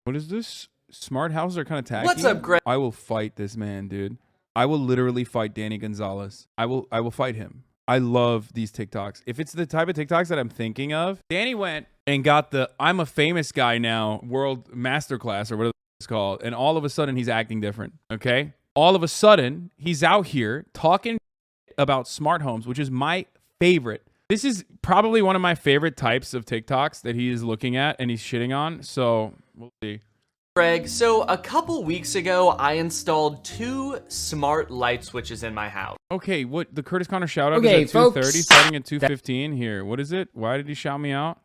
What is this? Smart houses are kind of tacky. What's up, Greg? I will fight this man, dude. I will literally fight Danny Gonzalez. I will fight him. I love these TikToks. If it's the type of TikToks that I'm thinking of, Danny went and got the I'm a famous guy now world masterclass or whatever it's called. And all of a sudden he's acting different. Okay. All of a sudden he's out here talking about smart homes, which is my favorite. This is probably one of my favorite types of TikToks that he is looking at and he's shitting on. So we'll see. Greg, so a couple weeks ago, I installed 2 smart light switches in my house. Okay, what the Curtis Connor shout out Okay, is at 2:30, folks. starting at 2:15 here. What is it? Why did he shout me out?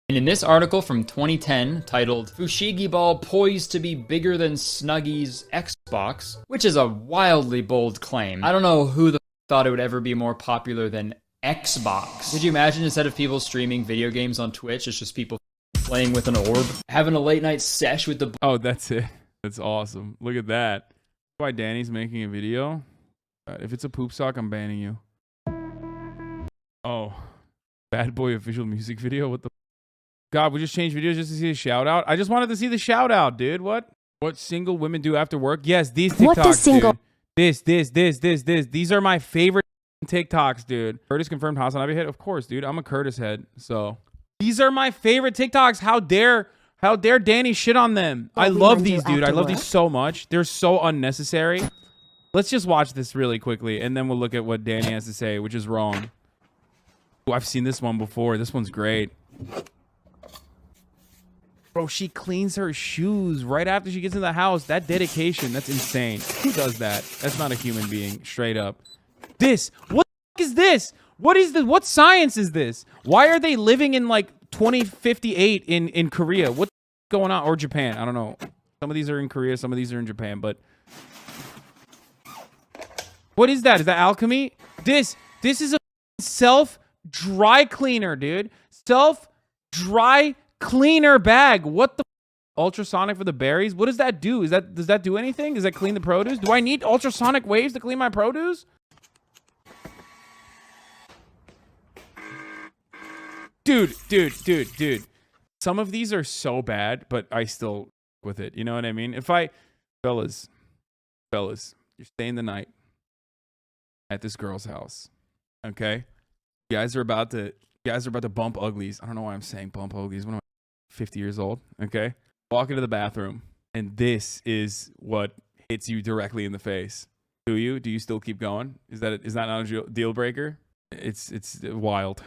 And in this article from 2010 titled Fushigi Ball Poised to be Bigger Than Snuggy's Xbox, which is a wildly bold claim. I don't know who the thought it would ever be more popular than Xbox. Could you imagine instead of people streaming video games on Twitch, it's just people playing with an orb, having a late night sesh with the... Oh, that's it. That's awesome. Look at that. That's why Danny's making a video. If it's a poop sock, I'm banning you. Oh. Bad Boy official music video? What the... God, we just changed videos just to see the shout out? I just wanted to see the shout out, dude. What single women do after work? Yes, these TikToks, What does single... Dude. This. These are my favorite TikToks, dude. Curtis confirmed HasanAbi head? Of course, dude. I'm a Curtis head, so... These are my favorite TikToks. How dare Danny shit on them? I love these, dude. I love these so much. They're so unnecessary. Let's just watch this really quickly, and then we'll look at what Danny has to say, which is wrong. Ooh, I've seen this one before. This one's great. Bro, she cleans her shoes right after she gets in the house. That dedication, that's insane. Who does that? That's not a human being, straight up. This, what the fuck is this? What is this? What science is this? Why are they living in like 2058 in Korea? What's going on? Or Japan? I don't know. Some of these are in Korea, some of these are in Japan, but what is that? Is that alchemy? This is a self dry cleaner, dude. Self dry cleaner bag. What the ultrasonic for the berries? What does that do? Does that do anything? Does that clean the produce? Do I need ultrasonic waves to clean my produce? Dude. Some of these are so bad, but I still with it. You know what I mean? If I, fellas, you're staying the night at this girl's house. Okay? You guys are about to bump uglies. I don't know why I'm saying bump uglies. When I'm 50 years old. Okay? Walk into the bathroom, and this is what hits you directly in the face. Do you still keep going? Is that not a deal breaker? It's wild.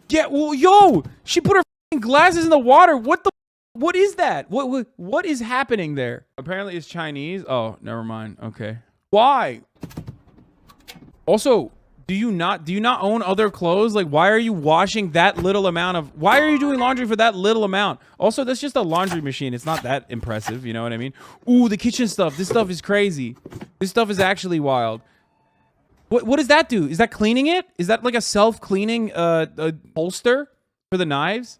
Yeah, well, yo, she put her glasses in the water. What is that? What is happening there? Apparently it's Chinese. Oh, never mind. Okay. Why? Also, do you not own other clothes? Like, why are you washing that little amount of, why are you doing laundry for that little amount? Also, that's just a laundry machine. It's not that impressive. You know what I mean? Ooh, the kitchen stuff. This stuff is crazy. This stuff is actually wild. What does that do? Is that cleaning it? Is that like a self-cleaning holster for the knives?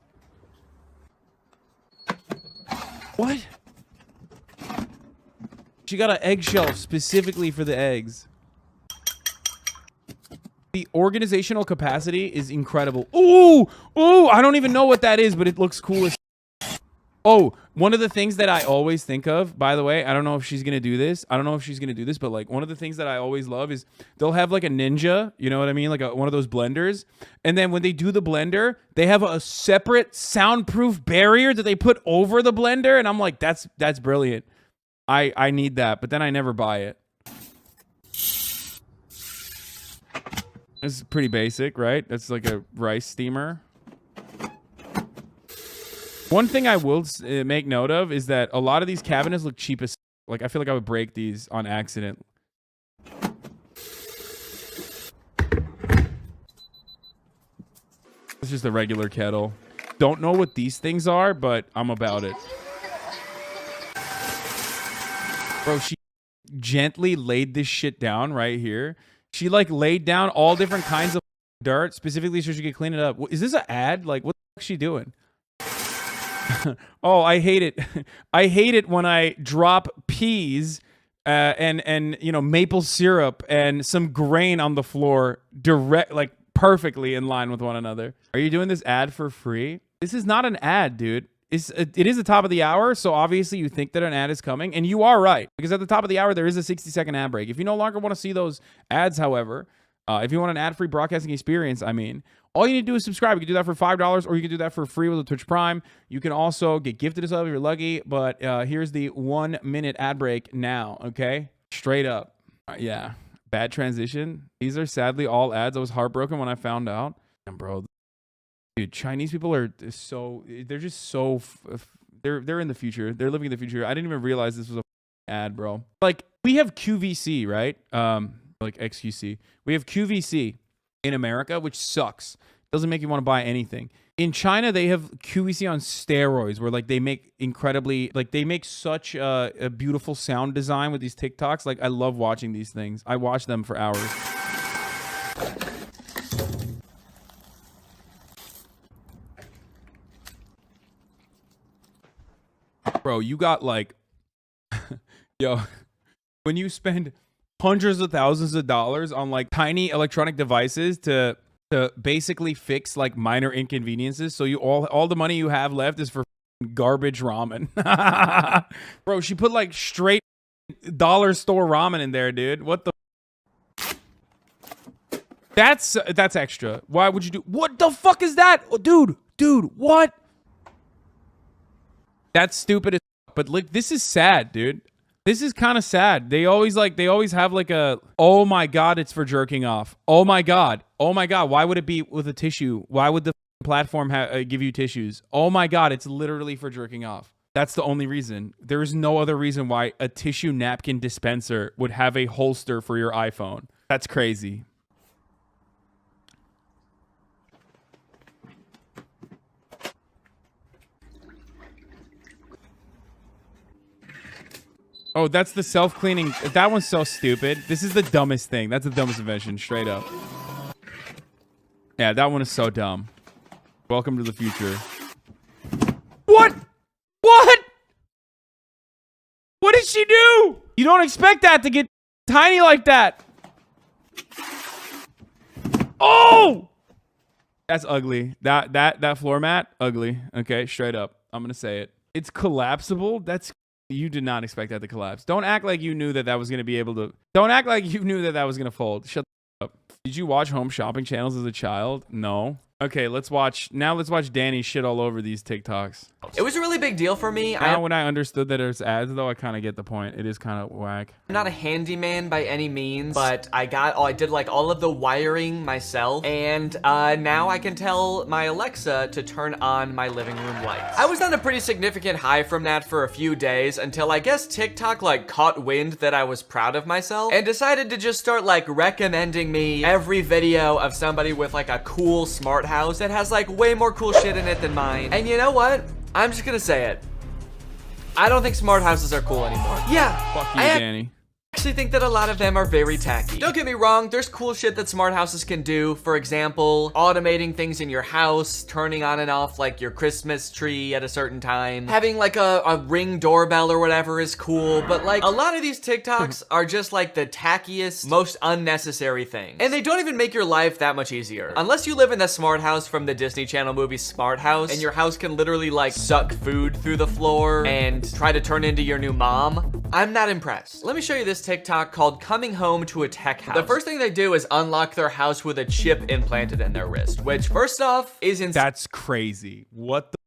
What? She got an egg shelf specifically for the eggs. The organizational capacity is incredible. Ooh! I don't even know what that is, but it looks cool as... Oh, one of the things that I always think of, by the way, I don't know if she's going to do this. But like one of the things that I always love is they'll have like a Ninja, you know what I mean? Like one of those blenders. And then when they do the blender, they have a separate soundproof barrier that they put over the blender. And I'm like, that's brilliant. I need that, but then I never buy it. This is pretty basic, right? That's like a rice steamer. One thing I will make note of is that a lot of these cabinets look cheap as... Like, I feel like I would break these on accident. It's just a regular kettle. Don't know what these things are, but I'm about it. Bro, she gently laid this shit down right here. She, like, laid down all different kinds of dirt, specifically so she could clean it up. Is this an ad? Like, what the fuck is she doing? Oh, I hate it. I hate it when I drop peas and you know, maple syrup and some grain on the floor perfectly in line with one another. Are you doing this ad for free? This is not an ad, dude. It is the top of the hour, so obviously you think that an ad is coming, and you are right, because at the top of the hour, there is a 60-second ad break. If you no longer want to see those ads, however, if you want an ad-free broadcasting experience, I mean, all you need to do is subscribe. You can do that for $5, or you can do that for free with a Twitch Prime. You can also get gifted a sub if you're lucky, but here's the 1-minute ad break now, okay? Straight up. Yeah, bad transition. These are sadly all ads. I was heartbroken when I found out. And bro, dude, Chinese people are so, they're just so, they're in the future. They're living in the future. I didn't even realize this was a ad, bro. Like, we have QVC, right? Like XQC. We have QVC in America, which sucks. Doesn't make you want to buy anything. In China, they have QVC on steroids, where like they make incredibly, like they make such a beautiful sound design with these TikToks. Like, I love watching these things. I watch them for hours. Bro, you got like, yo, when you spend hundreds of thousands of dollars on like tiny electronic devices to basically fix like minor inconveniences, so you all the money you have left is for garbage ramen. Bro, she put like straight dollar store ramen in there, dude. What the? That's extra. Why would you do? What the fuck is that? Oh, dude, what? That's stupid as fuck. But like, this is sad, dude. This is kind of sad. They always have like a, oh my God, it's for jerking off. Oh my God. Why would it be with a tissue? Why would the platform give you tissues? Oh my God, it's literally for jerking off. That's the only reason. There is no other reason why a tissue napkin dispenser would have a holster for your iPhone. That's crazy. Oh, that's the self-cleaning. That one's so stupid. This is the dumbest thing. That's the dumbest invention, straight up. Yeah, that one is so dumb. Welcome to the future. What? What? What did she do? You don't expect that to get tiny like that. Oh! That's ugly. That floor mat, ugly. Okay, straight up. I'm going to say it. It's collapsible. You did not expect that to collapse. Don't act like you knew that was going to be able to. Don't act like you knew that was going to fold. Shut up. Did you watch home shopping channels as a child? No. Okay, let's watch Danny shit all over these TikToks. It was a really big deal for me. Now when I understood that there's ads, though, I kind of get the point. It is kind of whack. I'm not a handyman by any means, but I did like all of the wiring myself, and now I can tell my Alexa to turn on my living room lights. I was on a pretty significant high from that for a few days until I guess TikTok like caught wind that I was proud of myself and decided to just start like recommending me every video of somebody with like a cool smart house that has like way more cool shit in it than mine. And you know what? I'm just gonna say it. I don't think smart houses are cool anymore. Yeah. Fuck you, Danny. I actually think that a lot of them are very tacky. Don't get me wrong, there's cool shit that smart houses can do. For example, automating things in your house, turning on and off like your Christmas tree at a certain time. Having like a Ring doorbell or whatever is cool, but like a lot of these TikToks are just like the tackiest, most unnecessary things. And they don't even make your life that much easier. Unless you live in the smart house from the Disney Channel movie Smart House, and your house can literally like suck food through the floor and try to turn into your new mom. I'm not impressed. Let me show you this TikTok called Coming Home to a Tech House. The first thing they do is unlock their house with a chip implanted in their wrist, which first off is insane. That's crazy. What the?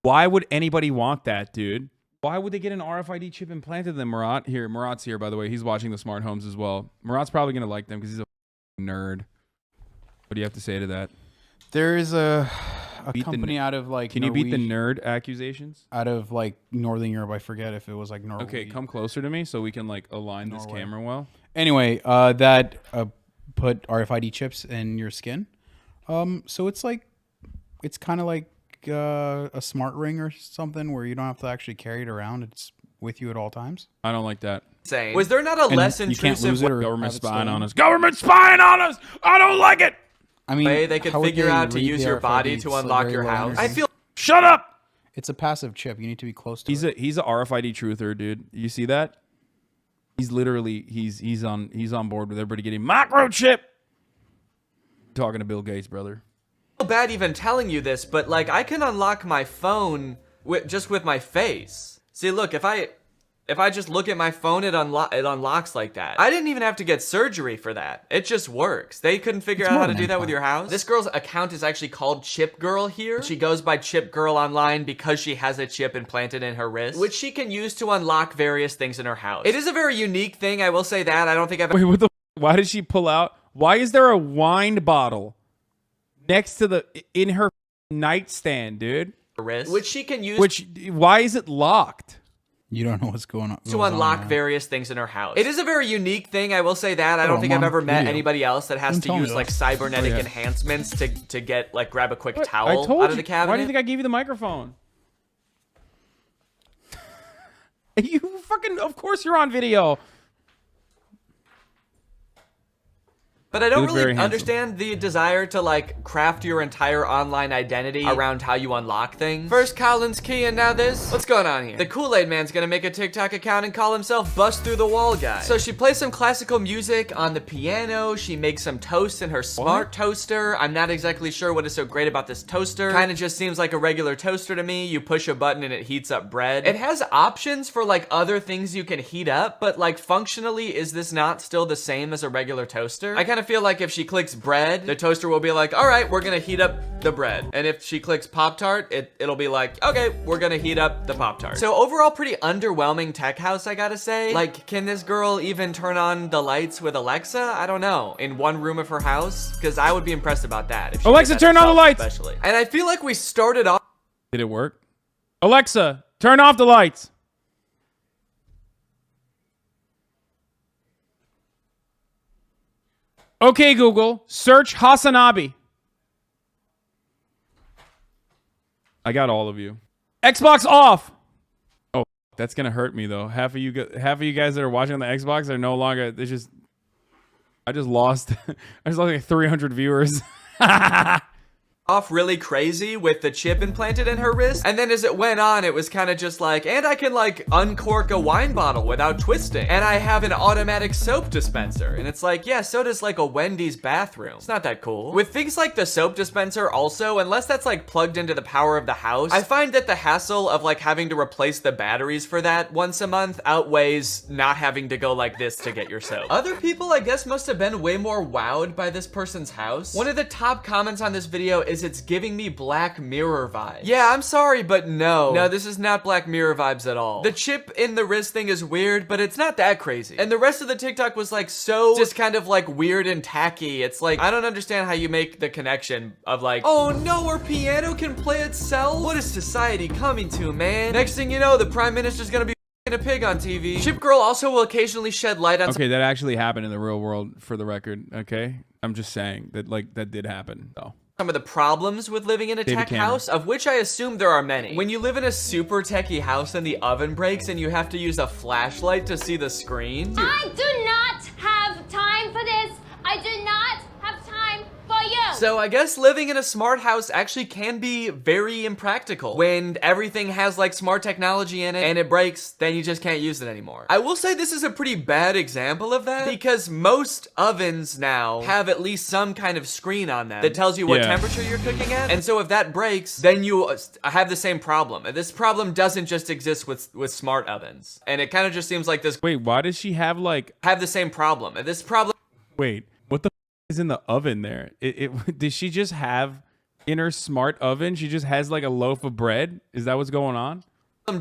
Why would anybody want that, dude? Why would they get an RFID chip implanted in them, Murat? Here, Murat's here, by the way. He's watching the smart homes as well. Murat's probably going to like them because he's a nerd. What do you have to say to that? There is a company out of like Can you beat the nerd accusations? Out of like Northern Europe. I forget if it was like Norway. Okay, come closer to me so we can like align this camera well. Anyway, that put RFID chips in your skin. So it's like, it's kind of like a smart ring or something where you don't have to actually carry it around. It's with you at all times. I don't like that. Insane. Was there not a less intrusive government spying on us? Government spying on us! I don't like it! I mean, way they could figure out to use your body to unlock your house? I feel. Shut up! It's a passive chip. You need to be close to it. He's a RFID truther, dude. You see that? He's literally he's on board with everybody getting microchip. talking to Bill Gates, brother. Bad even telling you this, but like I can unlock my phone just with my face. See, look, if I just look at my phone, it unlocks like that. I didn't even have to get surgery for that. It just works. They couldn't figure out how to do that with your house. This girl's account is actually called Chip Girl here. She goes by Chip Girl online because she has a chip implanted in her wrist, which she can use to unlock various things in her house. It is a very unique thing, I will say that. I don't think I've... Wait, what the? Why did she pull out? Why is there a wine bottle next to in her nightstand, dude? Wrist, which she can use. Why is it locked? You don't know what's going on. To unlock various things in her house. It is a very unique thing, I will say that. I don't think I've ever met anybody else that has to use like cybernetic enhancements to get like grab a quick towel out of the cabinet. Why do you think I gave you the microphone? You fucking, of course you're on video. But I don't really understand the desire to like craft your entire online identity around how you unlock things. First Colin's key and now this. What's going on here? The Kool-Aid Man's gonna make a TikTok account and call himself Bust Through the Wall Guy. So she plays some classical music on the piano. She makes some toast in her smart toaster. I'm not exactly sure what is so great about this toaster. Kind of just seems like a regular toaster to me. You push a button and it heats up bread. It has options for like other things you can heat up, but like functionally, is this not still the same as a regular toaster? I kind of feel like if she clicks bread, the toaster will be like, all right, we're gonna heat up the bread. And if she clicks Pop-Tart, it'll be like, okay, we're gonna heat up the Pop-Tart. So overall, pretty underwhelming tech house, I gotta say. Like, can this girl even turn on the lights with Alexa? I don't know. In one room of her house? Because I would be impressed about that. If she Alexa, turn on the lights! Especially. And I feel like we started off. Did it work? Alexa, turn off the lights. Okay, Google, search HasanAbi. I got all of you. Xbox off. Oh, that's gonna hurt me though. Half of you guys that are watching on the Xbox are no longer. I just lost. I just lost like 300 viewers. Off really crazy with the chip implanted in her wrist, and then as it went on, it was kind of just like, and I can like uncork a wine bottle without twisting, and I have an automatic soap dispenser, and it's like, yeah, so does like a Wendy's bathroom. It's not that cool. With things like the soap dispenser also, unless that's like plugged into the power of the house, I find that the hassle of like having to replace the batteries for that once a month outweighs not having to go like this to get your soap. Other people, I guess, must have been way more wowed by this person's house. One of the top comments on this video is, it's giving me Black Mirror vibes. Yeah, I'm sorry, but no. No, this is not Black Mirror vibes at all. The chip in the wrist thing is weird, but it's not that crazy. And the rest of the TikTok was like so just kind of like weird and tacky. It's like, I don't understand how you make the connection of like, oh no, our piano can play itself? What is society coming to, man? Next thing you know, the Prime Minister's gonna be a pig on TV. Chip Girl also will occasionally shed light on. Okay, that actually happened in the real world, for the record. Okay, I'm just saying that like that did happen though. Some of the problems with living in a tech house, of which I assume there are many. When you live in a super techie house and the oven breaks and you have to use a flashlight to see the screen. I do not have time for this. I do not have time for you. So I guess living in a smart house actually can be very impractical. When everything has like smart technology in it and it breaks, then you just can't use it anymore. I will say this is a pretty bad example of that, because most ovens now have at least some kind of screen on them that tells you what temperature you're cooking at. And so if that breaks, then you have the same problem. And this problem doesn't just exist with smart ovens. And it kind of just seems like this. Wait, why does she have like the same problem? And this problem. Wait, what the is in the oven there? Did she just have in her smart oven? She just has like a loaf of bread? Is that what's going on?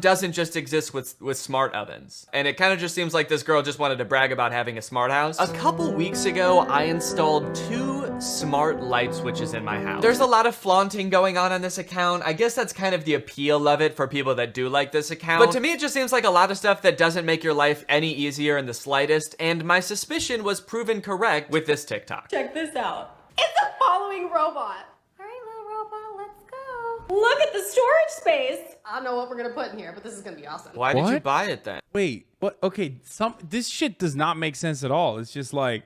Doesn't just exist with smart ovens. And it kind of just seems like this girl just wanted to brag about having a smart house. A couple weeks ago, I installed 2 smart light switches in my house. There's a lot of flaunting going on this account. I guess that's kind of the appeal of it for people that do like this account. But to me, it just seems like a lot of stuff that doesn't make your life any easier in the slightest. And my suspicion was proven correct with this TikTok. Check this out. It's a following robot. All right, little robot, let's go. Look at the storage space. I don't know what we're gonna put in here, but this is gonna be awesome. Why did you buy it then? Wait, what? Okay, this shit does not make sense at all. It's just like,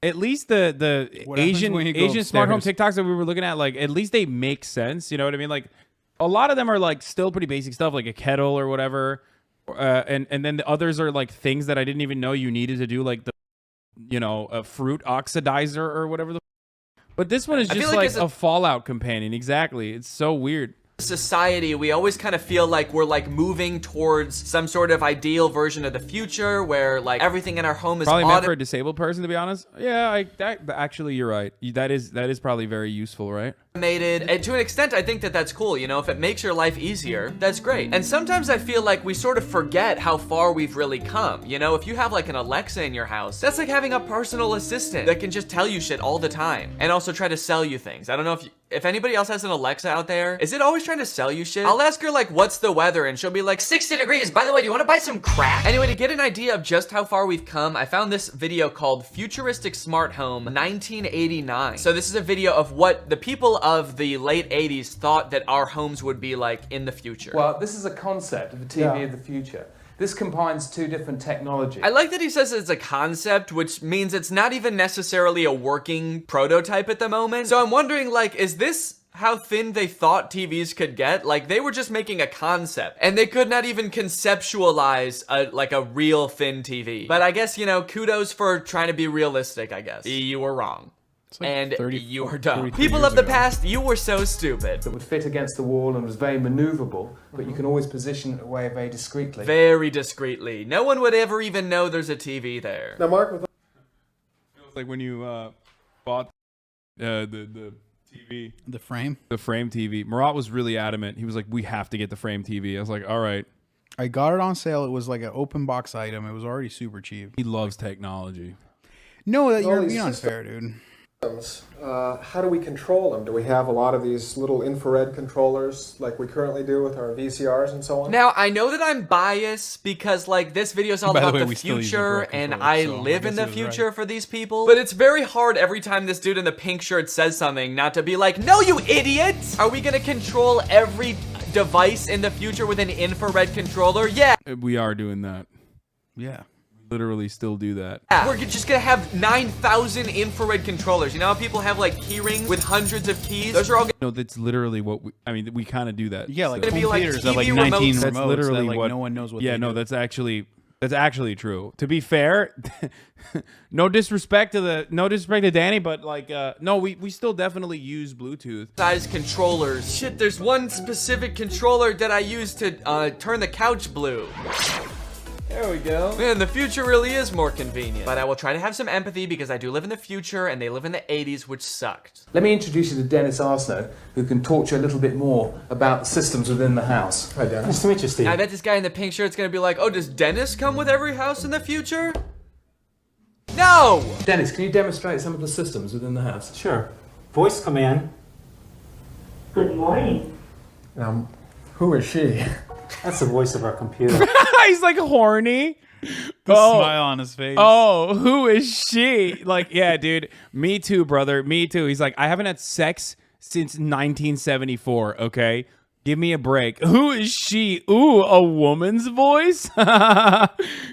at least the Asian smart home TikToks that we were looking at, like at least they make sense. You know what I mean? Like a lot of them are like still pretty basic stuff, like a kettle or whatever, and then the others are like things that I didn't even know you needed to do, like the, you know, a fruit oxidizer or whatever the. But this one is I feel just like like as a Fallout companion. Exactly. It's so weird. Society, we always kind of feel like we're like moving towards some sort of ideal version of the future where like everything in our home is Probably meant for a disabled person, to be honest. Yeah, actually, you're right. That is probably very useful, right? automated. And to an extent, I think that that's cool. You know, if it makes your life easier, that's great. And sometimes I feel like we sort of forget how far we've really come. You know, if you have like an Alexa in your house, that's like having a personal assistant that can just tell you shit all the time and also try to sell you things. I don't know if anybody else has an Alexa out there, is it always trying to sell you shit? I'll ask her like, what's the weather? And she'll be like, 60 degrees. By the way, do you want to buy some crack? Anyway, to get an idea of just how far we've come, I found this video called Futuristic Smart Home 1989. So this is a video of what the people of the late 80s thought that our homes would be like in the future. Well, this is a concept of the TV of the future. This combines two different technologies. I like that he says it's a concept, which means it's not even necessarily a working prototype at the moment. So I'm wondering, like, is this how thin they thought TVs could get? Like, they were just making a concept, and they could not even conceptualize a real thin TV. But I guess, you know, kudos for trying to be realistic, I guess. You were wrong. Like and 30, you were dumb. 33 People years of the ago. past, you were so stupid. That would fit against the wall and was very maneuverable, but you can always position it away very discreetly. Very discreetly. No one would ever even know there's a TV there. Now, Mark, with It's like when you bought the TV, The frame. the frame TV. Murat was really adamant. He was like, "We have to get the frame TV." I was like, "All right." I got it on sale. It was like an open box item. It was already super cheap. He loves technology. No, that All you're these being unfair, dude. systems, how do we control them? Do we have a lot of these little infrared controllers like we currently do with our VCRs and so on? Now, I know that I'm biased because, like, this video is all By the about way, the we still use future, infrared and controllers, I so I live in guess the he was future right. for these people. But it's very hard every time this dude in the pink shirt says something not to be like, no, you idiot! Are we gonna control every device in the future with an infrared controller? Yeah. We are doing that. Yeah. Literally still do that. We're just gonna have 9,000 infrared controllers. You know how people have, like, key rings with hundreds of keys? Those are all No, that's literally what we kind of do that. Yeah, like So- Gonna home be like theaters have like TV 19 remotes. remotes. That's literally that, like, what no one knows what. Yeah, they no, do. that's actually true. To be fair, no disrespect to Danny, but like no, we still definitely use Bluetooth. size controllers. Shit, there's one specific controller that I use to turn the couch blue. There we go. Man, the future really is more convenient. But I will try to have some empathy because I do live in the future and they live in the 80s, which sucked. Let me introduce you to Dennis Arsenault, who can talk to you a little bit more about the systems within the house. Hi, Dennis. Nice to meet you, Steve. I bet this guy in the pink shirt's gonna be like, oh, does Dennis come with every house in the future? No! Dennis, can you demonstrate some of the systems within the house? Sure. Voice command. Good morning. Who is she? That's the voice of our computer. He's like horny. The smile on his face. Oh, who is she? Like, yeah, dude. Me too, brother. Me too. He's like, I haven't had sex since 1974. Okay, give me a break. Who is she? Ooh, a woman's voice.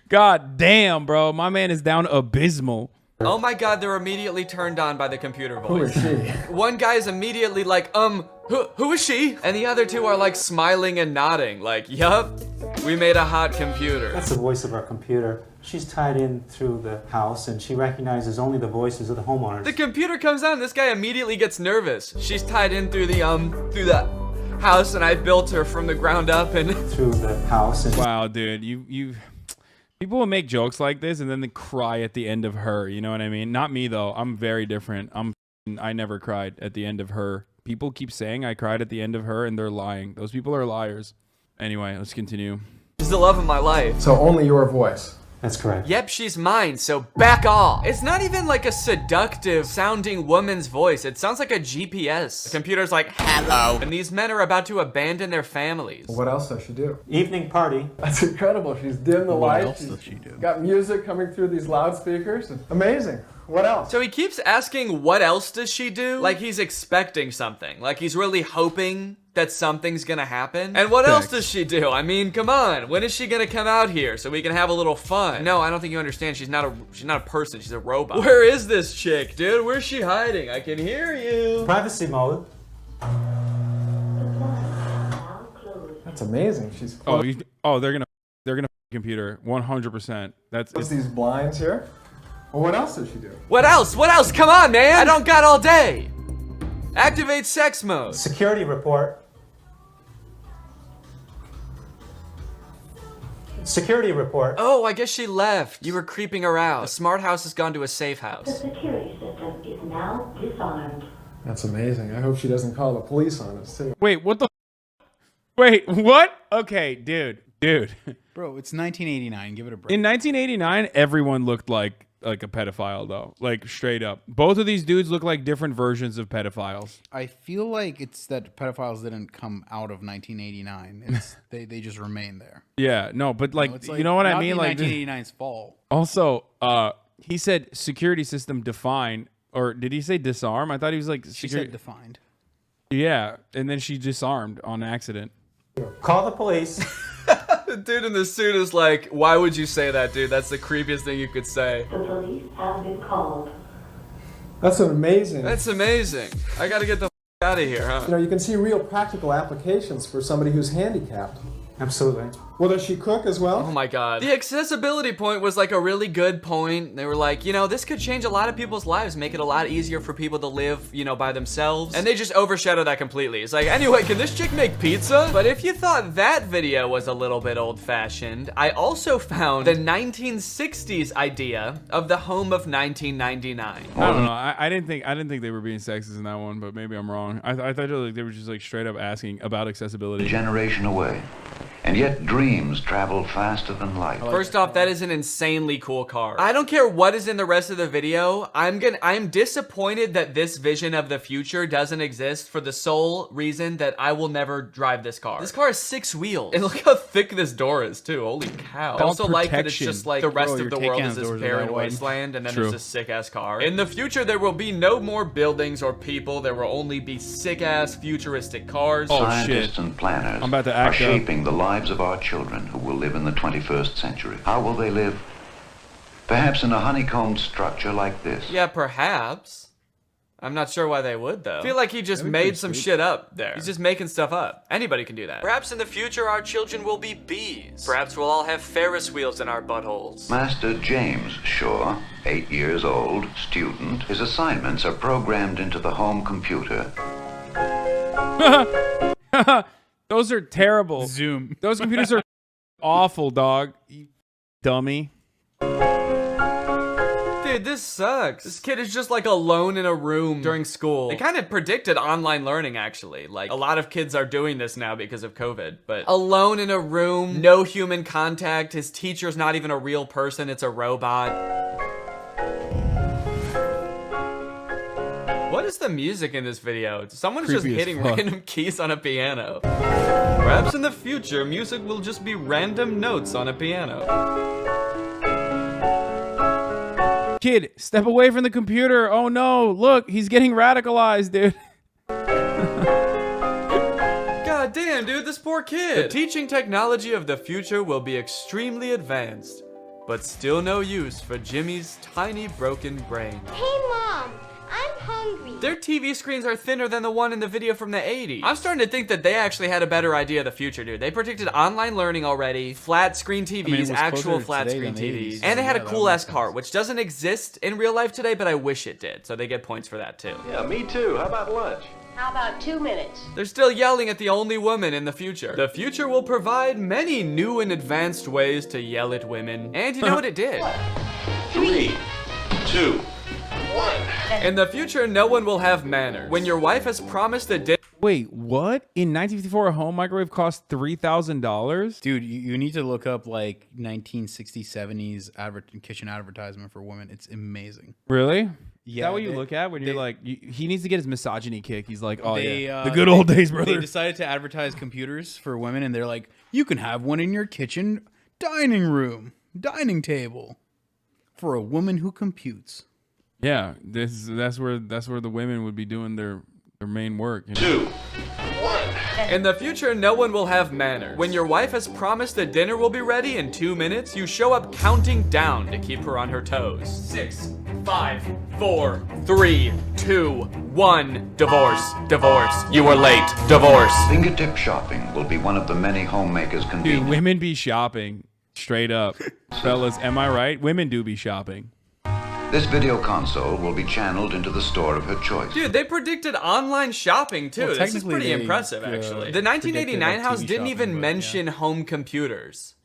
God damn, bro. My man is down abysmal. Oh my god, they're immediately turned on by the computer Who voice. is she? One guy is immediately like, who is she? And the other two are like smiling and nodding, like, yup, we made a hot computer. That's the voice of our computer. She's tied in through the house and she recognizes only the voices of the homeowners. The computer comes on, this guy immediately gets nervous. She's tied in through the house and I built her from the ground up and through the house and Wow, dude. You people will make jokes like this and then they cry at the end of her. You know what I mean? Not me though. I'm very different. I never cried at the end of her. People keep saying I cried at the end of her and they're lying. Those people are liars. Anyway, let's continue. she's the love of my life. So only your voice. that's correct. Yep, she's mine, so back off. It's not even like a seductive sounding woman's voice. It sounds like a GPS. The computer's like, hello. And these men are about to abandon their families. What else does she do? Evening party. That's incredible. She's dimmed the What lights. else She's does she do? got music coming through these loudspeakers. Amazing. What else? So he keeps asking, what else does she do? Like he's expecting something. Like he's really hoping that something's gonna happen. And what else does she do? I mean, come on. When is she gonna come out here so we can have a little fun? No, I don't think you understand. She's not a person. She's a robot. Where is this chick, dude? Where's she hiding? I can hear you. Privacy mode. That's amazing. She's They're gonna computer 100%. That's closed these blinds here. Well, what else does she do? What else? What else? Come on, man. I don't got all day. Activate sex mode. Security report. Security report. Oh, I guess she left. You were creeping her out. The smart house has gone to a safe The house. security system is now disarmed. That's amazing. I hope she doesn't call the police on us, too. Wait, what the? Wait, what? Okay, dude. Bro, it's 1989. Give it a break. In 1989, everyone looked like a pedophile, though. Like, straight up. Both of these dudes look like different versions of pedophiles. I feel like it's that pedophiles didn't come out of 1989. It's they just remain there. Yeah, no, but like, It's you know what I not mean? the Like, 1989's fault. also, he said security system define, or did he say disarm? I thought he was like, She said defined. yeah, and then she disarmed on accident. Call the police. The dude in the suit is like, why would you say that, dude? That's the creepiest thing you could say. The police have been called. That's amazing. That's amazing. I gotta get the out of here, huh? You know, you can see real practical applications for somebody who's handicapped. Absolutely. Well, does she cook as well? Oh my god. The accessibility point was like a really good point. They were like, you know, this could change a lot of people's lives, make it a lot easier for people to live, you know, by themselves. And they just overshadowed that completely. It's like, anyway, can this chick make pizza? But if you thought that video was a little bit old-fashioned, I also found the 1960s idea of the home of 1999. I don't know. I didn't think they were being sexist in that one, but maybe I'm wrong. I thought they were just like straight up asking about accessibility. A generation away. And yet dreams travel faster than light. First off, that is an insanely cool car. I don't care what is in the rest of the video. I'm disappointed that this vision of the future doesn't exist for the sole reason that I will never drive this car. This car has 6 wheels. And look how thick this door is too. Holy cow. I also like that it's just like the rest of the world is this barren wasteland and then there's this sick ass car. In the future, there will be no more buildings or people. There will only be sick ass futuristic cars. Oh, Scientists shit. and planners I'm about to are act up. shaping the lives of our children who will live in the 21st century. How will they live? Perhaps in a honeycombed structure like this. Yeah, perhaps. I'm not sure why they would, though. I feel like he just made some shit up there. He's just making stuff up. Anybody can do that. Perhaps in the future, our children will be bees. Perhaps we'll all have Ferris wheels in our buttholes. Master James Shaw, 8 years old, student, his assignments are programmed into the home computer. Those are terrible. Zoom. Those computers are awful, dog. You dummy. Dude, this sucks. This kid is just like alone in a room during school. They kind of predicted online learning, actually. Like, a lot of kids are doing this now because of COVID. But alone in a room, no human contact. His teacher's not even a real person, it's a robot. What is the music in this video? Someone's just Creepy as hitting fuck. random keys on a piano. Perhaps in the future, music will just be random notes on a piano. Kid, step away from the computer. Oh no, look, he's getting radicalized, dude. God damn, dude, this poor kid. The teaching technology of the future will be extremely advanced, but still no use for Jimmy's tiny broken brain. Hey, Mom, I'm hungry. Their TV screens are thinner than the one in the video from the 80s. I'm starting to think that they actually had a better idea of the future, dude. They predicted online learning already, flat screen TVs, was actual closer to flat today screen than the TVs, 80s, and they so had yeah, a that cool would ass make car, sense. which doesn't exist in real life today, but I wish it did. So they get points for that too. Yeah, me too. How about lunch? How about 2 minutes? They're still yelling at the only woman in the future. The future will provide many new and advanced ways to yell at women. And you know what it did? 3, 2, 1. In the future, no one will have manners. When your wife has promised a dinner. Wait, what? In 1954, a home microwave cost $3,000? Dude, you need to look up like 1960s, 70s kitchen advertisement for women. It's amazing. Really? Yeah, Is that what you look at when you're like, he needs to get his misogyny kick. He's like, oh They, yeah, the good old days, brother. They decided to advertise computers for women, and they're like, you can have one in your kitchen dining room, dining table, for a woman who computes. Yeah, that's where the women would be doing their main work. You know? 2, 1. In the future, no one will have manners. When your wife has promised that dinner will be ready in 2 minutes, you show up counting down to keep her on her toes. 6, 5, 4, 3, 2, 1. Divorce. Divorce. You were late. Divorce. Fingertip shopping will be one of the many homemakers' Dude, conveniences. women be shopping straight up. Fellas, am I right? Women do be shopping. This video console will be channeled into the store of her choice. Dude, they predicted online shopping too. Well, this is technically pretty they, impressive, actually. The predicted, 1989 like, house TV didn't shopping, even but, mention yeah. home computers.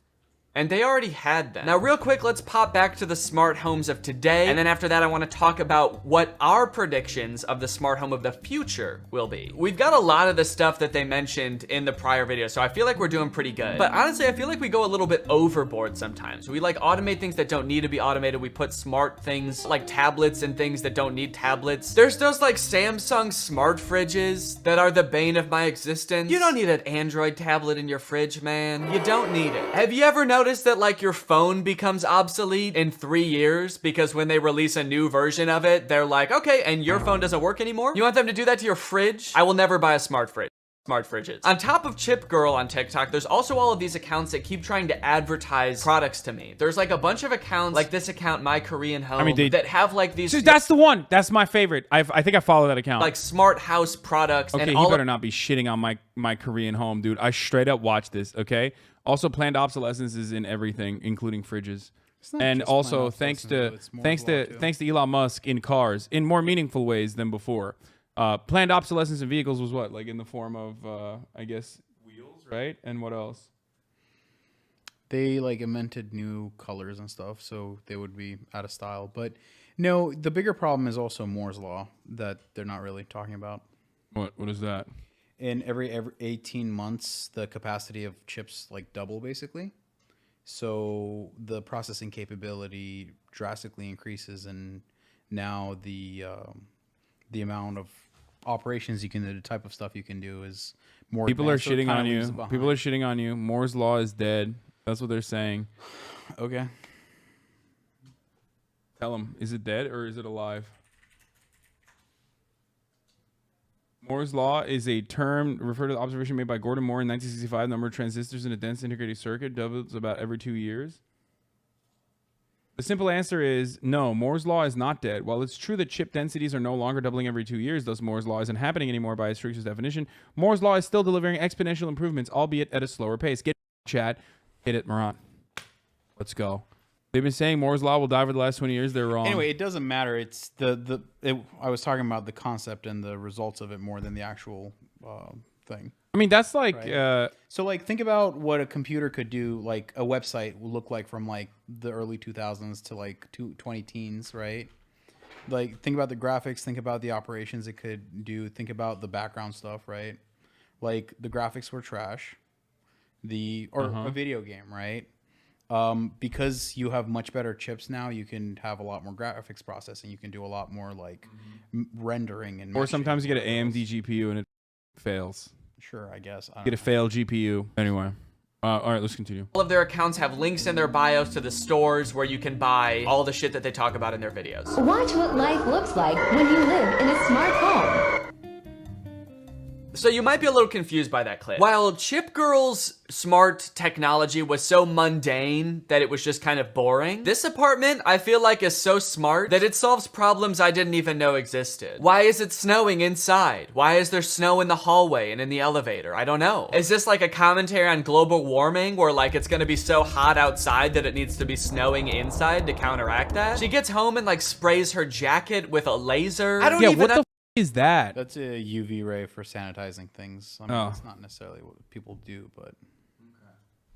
And they already had them. Now, real quick, let's pop back to the smart homes of today. And then after that, I want to talk about what our predictions of the smart home of the future will be. We've got a lot of the stuff that they mentioned in the prior video, so I feel like we're doing pretty good. But honestly, I feel like we go a little bit overboard sometimes. We like automate things that don't need to be automated. We put smart things like tablets and things that don't need tablets. There's those like Samsung smart fridges that are the bane of my existence. You don't need an Android tablet in your fridge, man. You don't need it. Have you ever noticed that like your phone becomes obsolete in 3 years because when they release a new version of it, they're like, okay, and your phone doesn't work anymore? You want them to do that to your fridge? I will never buy a smart fridge. Smart fridges. On top of Chip Girl on TikTok, there's also all of these accounts that keep trying to advertise products to me. There's like a bunch of accounts like this account, My Korean Home, that have like these. Dude, that's the one. That's my favorite. I think I follow that account. Like smart house products. Okay, and he better not be shitting on my Korean Home, dude. I straight up watch this. Okay. Also, planned obsolescence is in everything, including fridges. And also, thanks to Elon Musk in cars in more meaningful ways than before. Planned obsolescence in vehicles was what? Like in the form of, I guess, wheels, right? And what else? They like invented new colors and stuff, so they would be out of style. But no, the bigger problem is also Moore's law that they're not really talking about. What is that? In every 18 months, the capacity of chips like double basically. So the processing capability drastically increases, and now the amount of operations you can do, the type of stuff you can do is more. People are advanced, so it shitting kinda on you. leaves it behind. People are shitting on you. Moore's law is dead. That's what they're saying. Okay. Tell them, is it dead or is it alive? Moore's law is a term referred to the observation made by Gordon Moore in 1965. The number of transistors in a dense integrated circuit doubles about every 2 years. The simple answer is no, Moore's law is not dead. While it's true that chip densities are no longer doubling every 2 years, thus Moore's law isn't happening anymore by its strictest definition. Moore's law is still delivering exponential improvements, albeit at a slower pace. Get it, chat. Hit it, Marat. Let's go. They've been saying Moore's law will die for the last 20 years. They're wrong. Anyway, it doesn't matter. It's I was talking about the concept and the results of it more than the actual thing. I mean, that's like right? So like think about what a computer could do, like a website will look like from like the early 2000s to like 20 teens, right? Like think about the graphics, think about the operations it could do, think about the background stuff, right? Like the graphics were trash. A video game, right? Because you have much better chips now, you can have a lot more graphics processing. You can do a lot more like rendering and. Or sometimes you get an AMD GPU and it fails. Sure, I guess. Get a failed GPU. Anyway. All right, let's continue. All of their accounts have links in their bios to the stores where you can buy all the shit that they talk about in their videos. Watch what life looks like when you live in a smart home. So you might be a little confused by that clip. While Chip Girl's smart technology was so mundane that it was just kind of boring, this apartment I feel like is so smart that it solves problems I didn't even know existed. Why is it snowing inside? Why is there snow in the hallway and in the elevator? I don't know. Is this like a commentary on global warming where like it's gonna be so hot outside that it needs to be snowing inside to counteract that? She gets home and like sprays her jacket with a laser. I don't even what the is that? That's a UV ray for sanitizing things. I mean, it's not necessarily what people do, but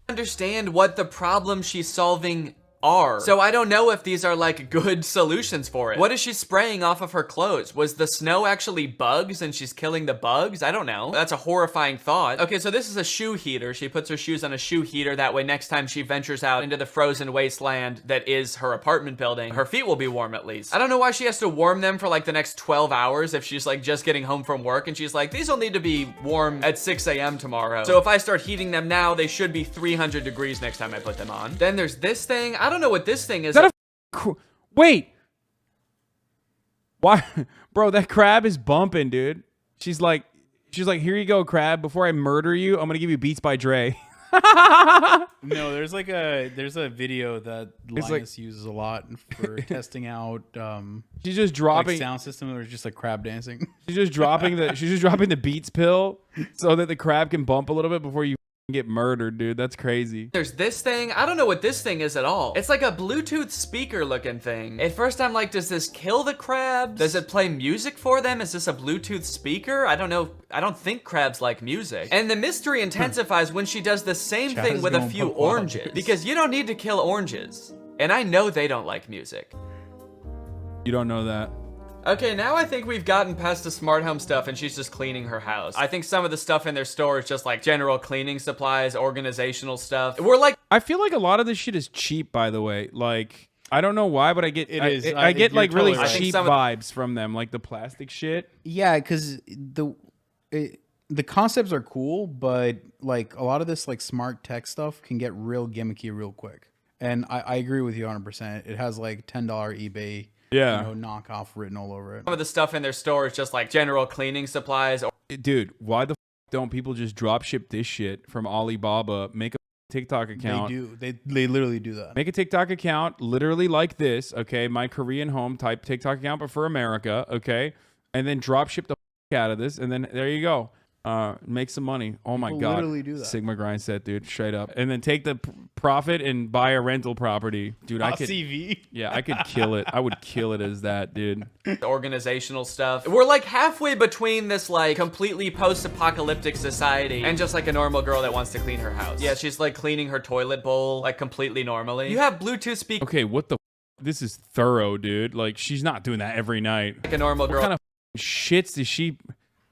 understand what the problem she's solving are. So I don't know if these are like good solutions for it. What is she spraying off of her clothes? Was the snow actually bugs and she's killing the bugs? I don't know. That's a horrifying thought. Okay, so this is a shoe heater. She puts her shoes on a shoe heater. That way next time she ventures out into the frozen wasteland that is her apartment building, her feet will be warm at least. I don't know why she has to warm them for like the next 12 hours if she's like just getting home from work and she's like, these will need to be warm at 6 a.m. tomorrow. So if I start heating them now, they should be 300 degrees next time I put them on. Then there's this thing. I don't know what this thing is. Wait. Why? Bro, that crab is bumping, dude. She's like, here you go, crab. Before I murder you, I'm going to give you Beats by Dre. No, there's a video that Linus uses a lot for testing out she's just dropping like sound system where it's just like crab dancing. She's just dropping the Beats pill so that the crab can bump a little bit before you get murdered, dude. That's crazy. There's this thing. I don't know what this thing is at all. It's like a Bluetooth speaker looking thing. At first I'm like, does this kill the crabs? Does it play music for them? Is this a Bluetooth speaker? I don't know. I don't think crabs like music. And the mystery intensifies when she does the same thing with a few oranges. Because you don't need to kill oranges. And I know they don't like music. You don't know that. Okay, now I think we've gotten past the smart home stuff and she's just cleaning her house. I think some of the stuff in their store is just like general cleaning supplies, organizational stuff. We're like, I feel like a lot of this shit is cheap, by the way. Like, I don't know why, but I get I get you're like really totally right. cheap vibes from them, like the plastic shit. Yeah, because the concepts are cool, but like a lot of this like smart tech stuff can get real gimmicky real quick. And I agree with you 100%. It has like $10 eBay. Yeah. You know, knockoff written all over it. some of the stuff in their store is just like general cleaning supplies. Dude, why the f don't people just drop ship this shit from Alibaba? Make a TikTok account. They do. They literally do that. Make a TikTok account, literally like this, okay? My Korean home type TikTok account, but for America, okay? And then drop ship the f out of this, and then there you go. Make some money. Oh my god, literally do that. Sigma grind set, dude, straight up. And then take the profit and buy a rental property, dude. I could CV. Yeah, I could kill it. I would kill it as that, dude. Organizational stuff. We're like halfway between this like completely post-apocalyptic society and just like a normal girl that wants to clean her house. Yeah, she's like cleaning her toilet bowl like completely normally. You have Bluetooth speakers. Okay, what the f this is thorough, dude. Like, she's not doing that every night. Like a normal girl. What kind of shits does she...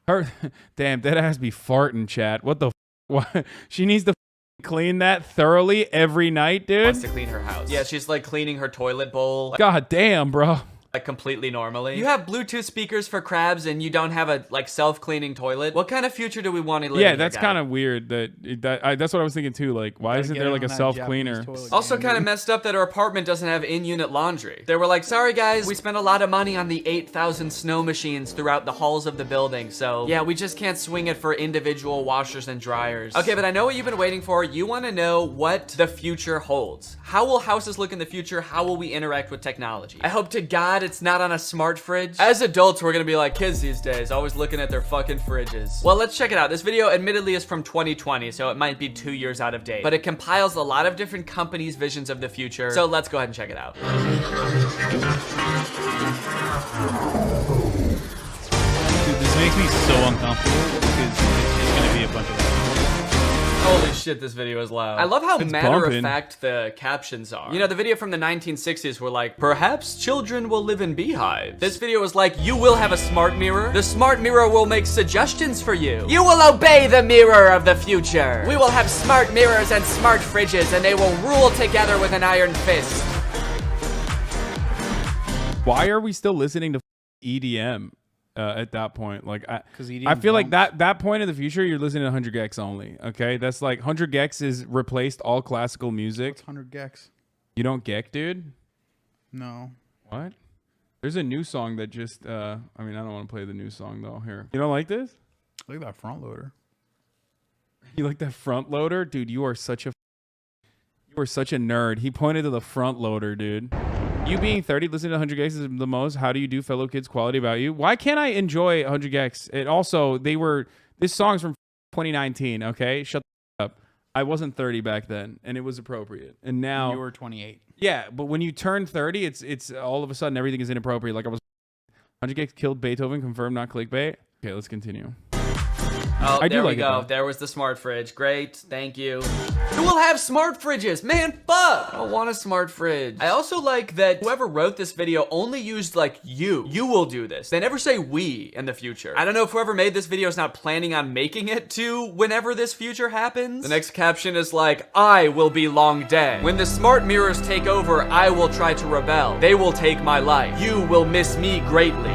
Her, damn, that has to be farting, chat. What the f what? She needs to clean that thoroughly every night, dude? Wants to clean her house. Yeah, she's like cleaning her toilet bowl. God damn, bro. Like completely normally. You have Bluetooth speakers for crabs and you don't have a like self-cleaning toilet. What kind of future do we want to live in? Yeah, that's kind of weird. That's what I was thinking too. Like, why isn't there like a self-cleaner? Also kind of messed up that our apartment doesn't have in-unit laundry. They were like, sorry guys, we spent a lot of money on the 8,000 snow machines throughout the halls of the building. So yeah, we just can't swing it for individual washers and dryers. Okay, but I know what you've been waiting for. You want to know what the future holds. How will houses look in the future? How will we interact with technology? I hope to God it's not on a smart fridge. As adults, we're gonna be like kids these days, always looking at their fucking fridges. Well, let's check it out. This video admittedly is from 2020, so it might be 2 years out of date, but it compiles a lot of different companies' visions of the future. So let's go ahead and check it out. Dude, this makes me so uncomfortable because it's gonna be a bunch of... Holy shit, this video is loud. I love how matter-of-fact the captions are. You know, the video from the 1960s were like, perhaps children will live in beehives. This video was like, you will have a smart mirror. The smart mirror will make suggestions for you. You will obey the mirror of the future. We will have smart mirrors and smart fridges, and they will rule together with an iron fist. Why are we still listening to EDM? At that point, like I feel like bumps. that point of the future, you're listening to 100 gex only. Okay, that's like 100 gex is replaced all classical music. What's 100 gex? You don't geck, dude? No. What? There's a new song that just I mean, I don't want to play the new song though. Here, you don't like this? Look at that front loader. You like that front loader, dude? You are such a nerd. He pointed to the front loader, dude. You being 30, listening to 100 gex is the most. How do you do, fellow kids? Quality about you. Why can't I enjoy 100 gex? It also, this song's from 2019, okay? Shut the up. I wasn't 30 back then, and it was appropriate. And now... You were 28. Yeah, but when you turn 30, it's all of a sudden everything is inappropriate. Like 100 gex killed Beethoven, confirmed, not clickbait. Okay, let's continue. Oh, there we go. There was the smart fridge. Great. Thank you. Who will have smart fridges? Man, fuck! I don't want a smart fridge. I also like that whoever wrote this video only used like you. You will do this. They never say we in the future. I don't know if whoever made this video is not planning on making it to whenever this future happens. The next caption is like, I will be long dead. When the smart mirrors take over, I will try to rebel. They will take my life. You will miss me greatly.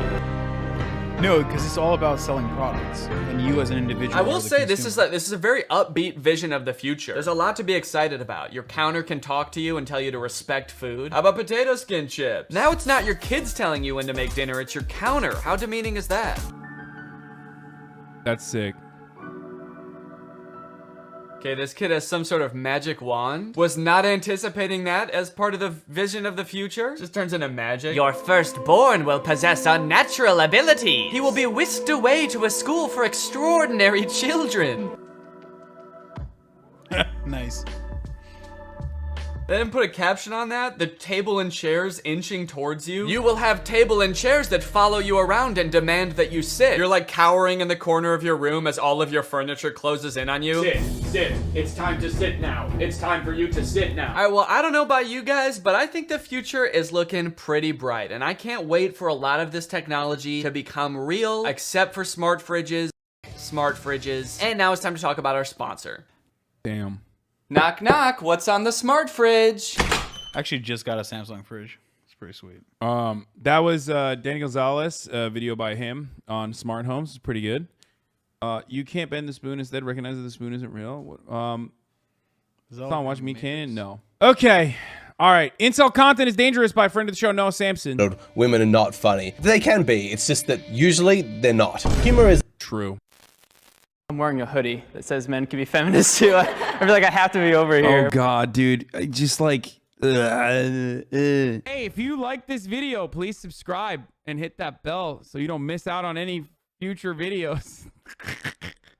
No, because it's all about selling products, and you as an individual. I will say this is a very upbeat vision of the future. There's a lot to be excited about. Your counter can talk to you and tell you to respect food. How about potato skin chips? Now it's not your kids telling you when to make dinner, it's your counter. How demeaning is that? That's sick. Okay, this kid has some sort of magic wand. Was not anticipating that as part of the vision of the future. Just turns into magic. Your firstborn will possess unnatural ability. He will be whisked away to a school for extraordinary children. Nice. They didn't put a caption on that. The table and chairs inching towards you. You will have table and chairs that follow you around and demand that you sit. You're like cowering in the corner of your room as all of your furniture closes in on you. Sit. It's time to sit now. It's time for you to sit now. All right, well, I don't know about you guys, but I think the future is looking pretty bright, and I can't wait for a lot of this technology to become real, except for smart fridges. And now it's time to talk about our sponsor. Damn. Knock, knock. What's on the smart fridge? Actually, just got a Samsung fridge. It's pretty sweet. That was Danny Gonzalez, a video by him on smart homes. It's pretty good. You can't bend the spoon, instead recognize that the spoon isn't real. Not watching me canon? No. Okay. All right. Incel content is dangerous by friend of the show, Noah Sampson. Women are not funny. They can be. It's just that usually they're not. Humor is true. I'm wearing a hoodie that says men can be feminists too. I feel like I have to be over here. Oh God, dude. I just like. Hey, if you like this video, please subscribe and hit that bell so you don't miss out on any future videos.